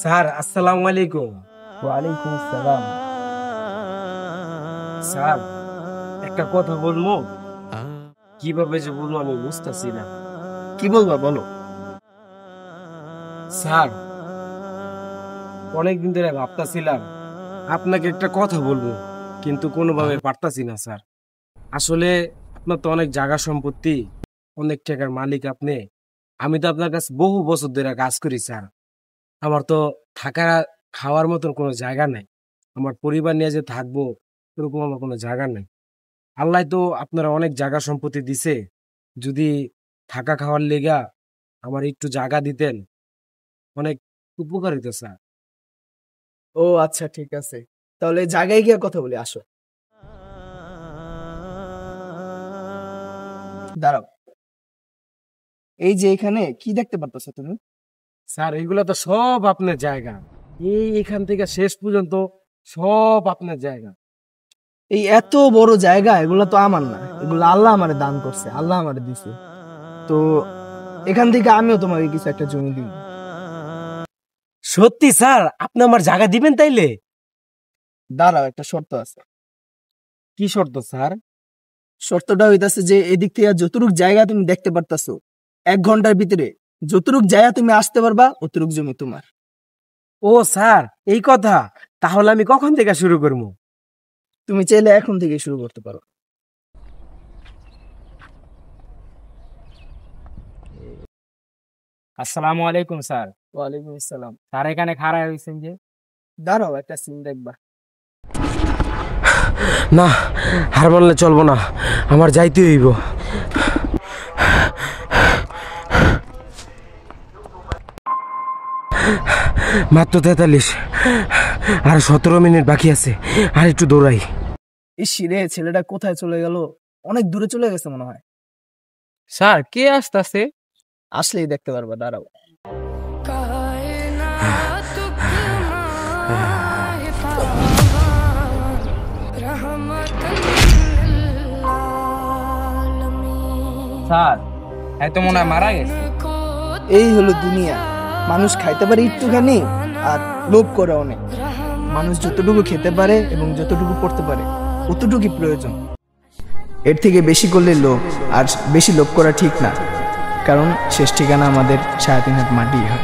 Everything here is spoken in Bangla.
স্যার আসসালামু আলাইকুম। ওয়ালাইকুম আসসালাম। স্যার একটা কথা বলবো, কিভাবে যে বলবো আমি বুঝতেছি না। কি বলবা বলো। স্যার অনেকদিন ধরে ভাবতাছিলাম আপনাকে একটা কথা বলবো, কিন্তু কোনোভাবে পারতাছি না স্যার। আসলে আপনার তো অনেক জায়গা সম্পত্তি, অনেক টাকার মালিক আপনি। আমি তো আপনার কাছে বহু বছর ধরে কাজ করি স্যার। আমার তো থাকা খাওয়ার মতন কোনো জায়গা নাই। আমার পরিবার নিয়ে যে থাকবো এরকম আমার কোনো জায়গা নাই। আল্লাহ তো আপনারা অনেক জায়গা সম্পত্তি দিছে, যদি থাকা খাওয়ার লেগা আমার একটু জায়গা দিতেন অনেক উপকার হইতো স্যার। ও আচ্ছা ঠিক আছে, তাহলে জায়গায় গিয়ে কথা বলি, আসো। দাঁড়াও, এই যে এখানে কি দেখতে পারতেছো তুমি? স্যার এগুলো তো সব আপনার জায়গা, এখান থেকে শেষ পর্যন্ত সব আপনার জায়গা। এই এত বড় জায়গা, এগুলো তো আমার না, এগুলো আল্লাহ আমারে দান করছে, আল্লাহ আমারে দিছে। তো এখান থেকে আমিও তোমাকে কিছু একটা জমি দিব। সত্যি স্যার আপনি আমার জায়গা দিবেন তাইলে? দাঁড়াও, একটা শর্ত আছে। কি শর্ত স্যার? শর্তটা হইতাছে যে এদিক থেকে যতটুক জায়গা তুমি দেখতে পারতাছো, 1 ঘন্টার ভিতরে যতটুক জায়গা তুমি আসতে পারবা অতটুক জমি তোমার। ও স্যার এই কথা, তাহলে আমি কখন থেকে শুরু করবো? তুমি চাইলে এখন থেকে শুরু করতে পারো। আসসালামু আলাইকুম স্যার। ওয়ালাইকুম আসসালাম। স্যার এখানে খাড়া হয়েছেন যে? দাঁড়াও, একটা সিন দেখবা। না, হার মানলে চলবো না, আমার যাইতে হইব। মাত্র 43, আর 17 মিনিট বাকি আছে, আর একটু দৌড়াই। ইস রে, ছেলেটা কোথায় চলে গেল? অনেক দূরে চলে গেছে মনে হয়। স্যার কে আসতেছে? আসলেই দেখতে পারবা, দাঁড়াও। স্যার এত মনে হয় মারা গেছে। এই হলো দুনিয়া, মানুষ খাইতে পারে একটুখানি আর লোভ করে অনেক। মানুষ যতটুকু খেতে পারে এবং যতটুকু পড়তে পারে অতটুকুই প্রয়োজন। এর থেকে বেশি করলে লোভ, আর বেশি লোভ করা ঠিক না, কারণ শেষ ঠিকানা আমাদের 3.5 হাত মাটি হয়।